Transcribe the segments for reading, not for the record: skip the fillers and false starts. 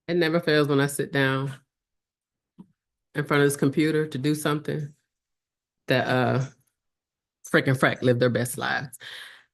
It never fails when I sit down in front of this computer to do something that Frick and Frack live their best lives.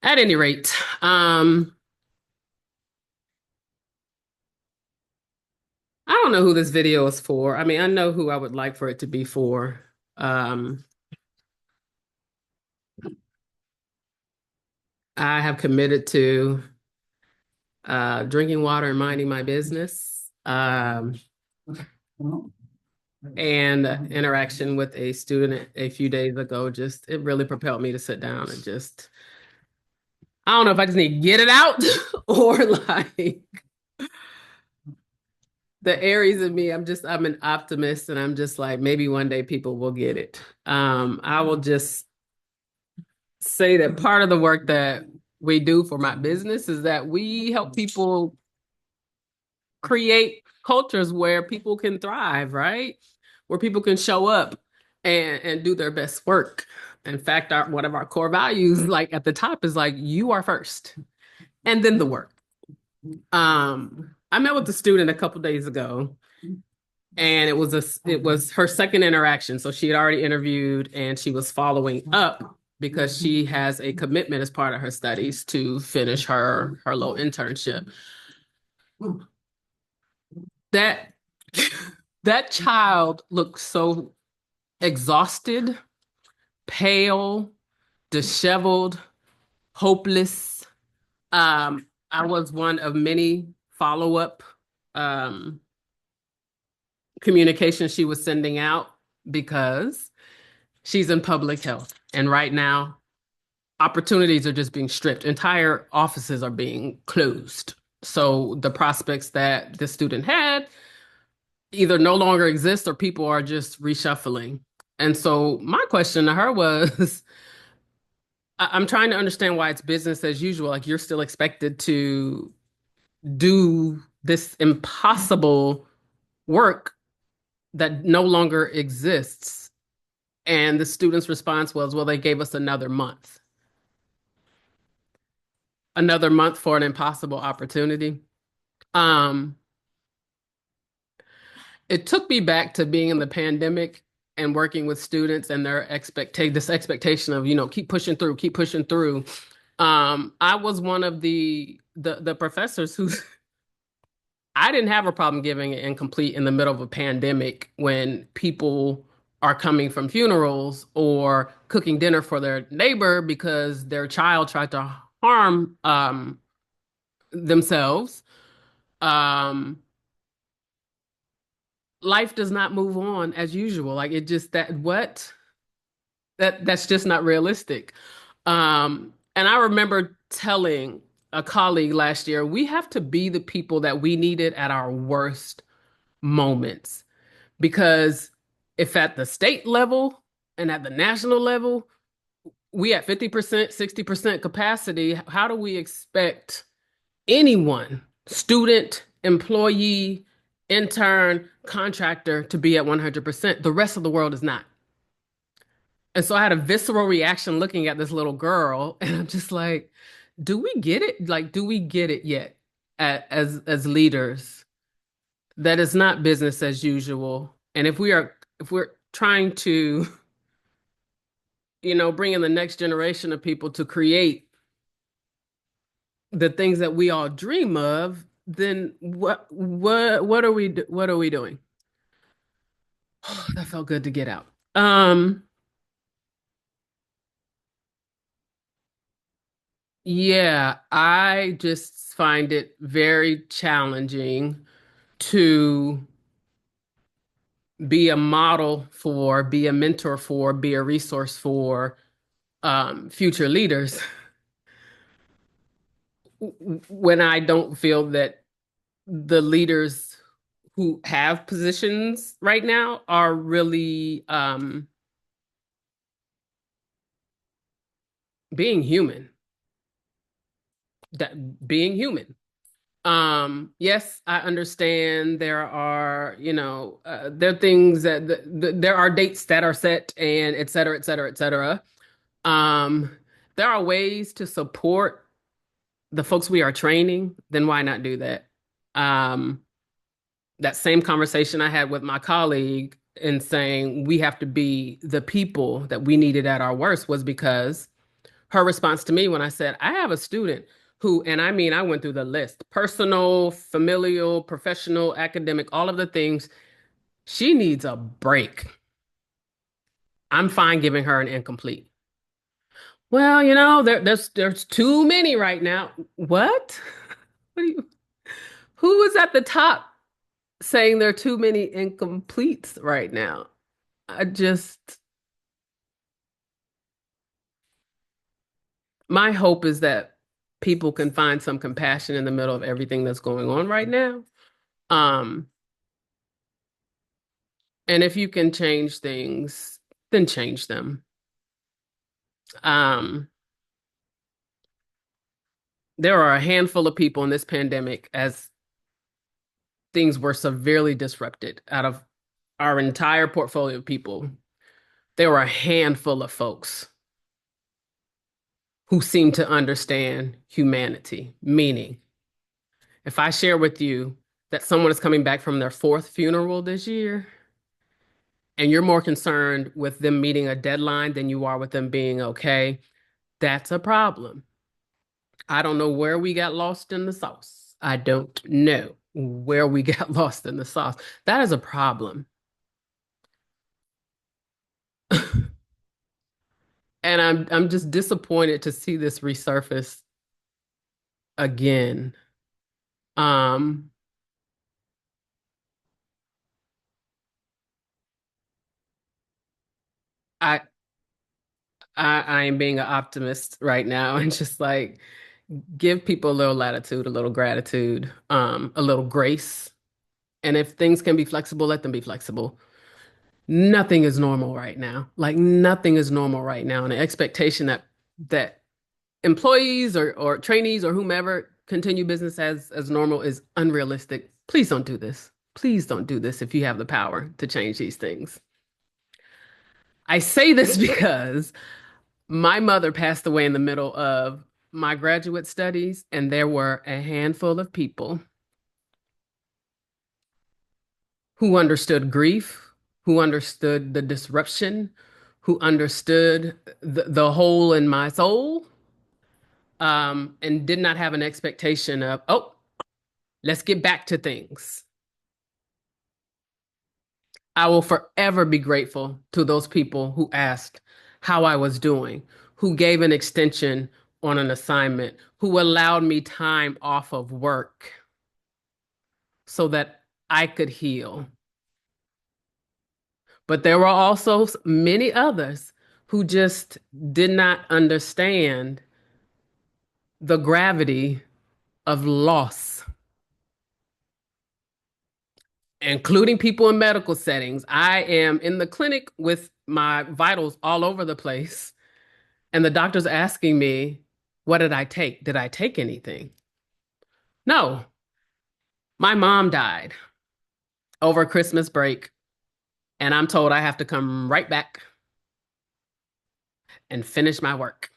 At any rate, I don't know who this video is for. I mean, I know who I would like for it to be for. Um, I have committed to drinking water and minding my business. And interaction with a student a few days ago, just it really propelled me to sit down and just, I don't know if I just need to get it out or like the Aries in me, I'm an optimist and I'm just like, maybe one day people will get it. I will just say that part of the work that we do for my business is that we help people create cultures where people can thrive, right? Where people can show up and do their best work. In fact, one of our core values, like at the top, is like you are first, and then the work. I met with a student a couple days ago, and it was her second interaction. So she had already interviewed, and she was following up because she has a commitment as part of her studies to finish her little internship. That that child looked so exhausted, pale, disheveled, hopeless. I was one of many follow-up um, communications she was sending out because she's in public health. And right now, opportunities are just being stripped. Entire offices are being closed. So the prospects that the student had either no longer exist or people are just reshuffling. And so my question to her was, I'm trying to understand why it's business as usual. Like you're still expected to do this impossible work that no longer exists. And the student's response was, well, they gave us another month for an impossible opportunity. Um, it took me back to being in the pandemic and working with students and this expectation of, keep pushing through, keep pushing through. I was one of the professors who I didn't have a problem giving it incomplete in the middle of a pandemic when people are coming from funerals or cooking dinner for their neighbor because their child tried to harm themselves. Um, Life does not move on as usual. Like it just that's just not realistic. And I remember telling a colleague last year, we have to be the people that we needed at our worst moments. Because if at the state level and at the national level, we at 50%, 60% capacity, how do we expect anyone, student, employee, intern, contractor, to be at 100%? The rest of the world is not. And so I had a visceral reaction looking at this little girl, and I'm just like, do we get it? Like, do we get it yet as leaders? That is not business as usual. And if we're trying to, bring in the next generation of people to create the things that we all dream of, then what are we doing? That felt good to get out. Um, yeah, I just find it very challenging to be a model for, be a mentor for, be a resource for future leaders when I don't feel that the leaders who have positions right now are really being human. That being human. Yes, I understand there are, there are things that there are dates that are set and et cetera, et cetera, et cetera. Um, there are ways to support the folks we are training, then why not do that? Um, that same conversation I had with my colleague in saying we have to be the people that we needed at our worst was because her response to me when I said, I have a student who, and I mean, I went through the list, personal, familial, professional, academic, all of the things. She needs a break. I'm fine giving her an incomplete. Well, there's too many right now. What? What do you, who was at the top saying there are too many incompletes right now? I just, my hope is that people can find some compassion in the middle of everything that's going on right now. Um, and if you can change things, then change them. Um, there are a handful of people in this pandemic as things were severely disrupted out of our entire portfolio of people. There were a handful of folks who seem to understand humanity, meaning if I share with you that someone is coming back from their fourth funeral this year, and you're more concerned with them meeting a deadline than you are with them being okay, that's a problem. I don't know where we got lost in the sauce. I don't know where we got lost in the sauce. That is a problem. And I'm just disappointed to see this resurface again. Um, I I am being an optimist right now and just like give people a little latitude, a little gratitude, a little grace. And if things can be flexible, let them be flexible. Nothing is normal right now. Like nothing is normal right now. And the expectation that employees or trainees or whomever continue business as normal is unrealistic. Please don't do this. Please don't do this if you have the power to change these things. I say this because my mother passed away in the middle of my graduate studies, and there were a handful of people who understood grief, who understood the disruption, who understood the hole in my soul, and did not have an expectation of, oh, let's get back to things. I will forever be grateful to those people who asked how I was doing, who gave an extension on an assignment, who allowed me time off of work so that I could heal. But there were also many others who just did not understand the gravity of loss, including people in medical settings. I am in the clinic with my vitals all over the place, and the doctor's asking me, what did I take? Did I take anything? No, my mom died over Christmas break, and I'm told I have to come right back and finish my work.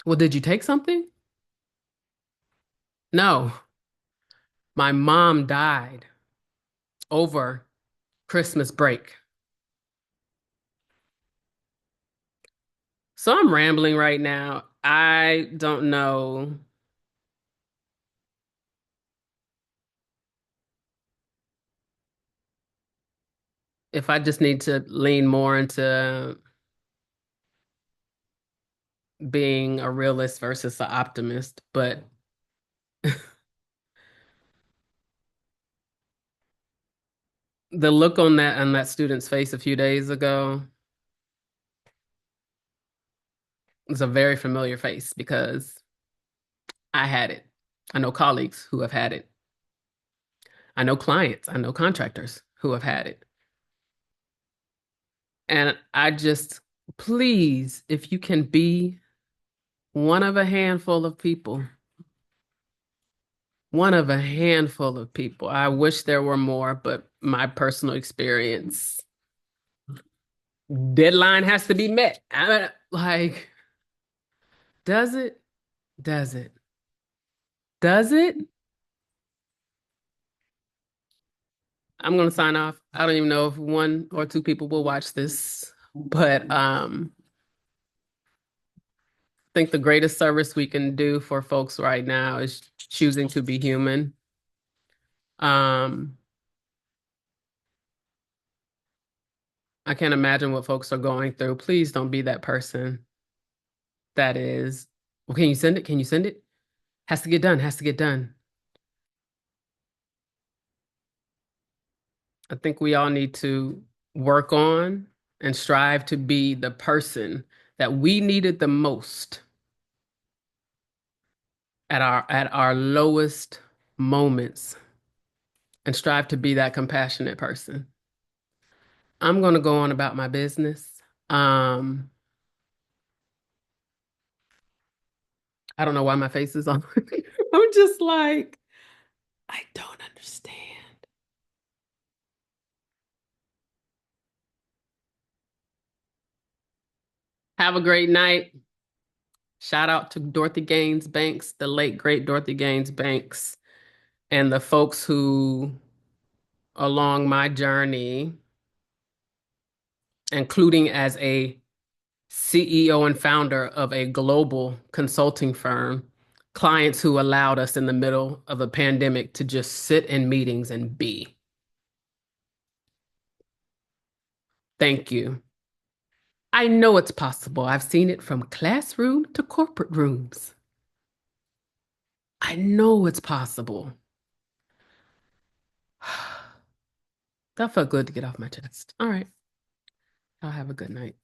Well, did you take something? No, my mom died over Christmas break. So I'm rambling right now. I don't know if I just need to lean more into being a realist versus an optimist, but the look on that student's face a few days ago was a very familiar face because I had it. I know colleagues who have had it. I know clients, I know contractors who have had it. And I just, please, if you can be one of a handful of people, one of a handful of people. I wish there were more, but my personal experience, deadline has to be met. I mean, like, does it? Does it? Does it? I'm gonna sign off. I don't even know if one or two people will watch this, but I think the greatest service we can do for folks right now is choosing to be human. Um, I can't imagine what folks are going through. Please don't be that person that is, well, can you send it? Can you send it? Has to get done, has to get done. I think we all need to work on and strive to be the person that we needed the most at our lowest moments and strive to be that compassionate person. I'm going to go on about my business. Um, I don't know why my face is on. I'm just like, I don't understand. Have a great night. Shout out to Dorothy Gaines Banks, the late great Dorothy Gaines Banks, and the folks who, along my journey, including as a CEO and founder of a global consulting firm, clients who allowed us in the middle of a pandemic to just sit in meetings and be. Thank you. I know it's possible. I've seen it from classroom to corporate rooms. I know it's possible. That felt good to get off my chest. All right. I'll have a good night.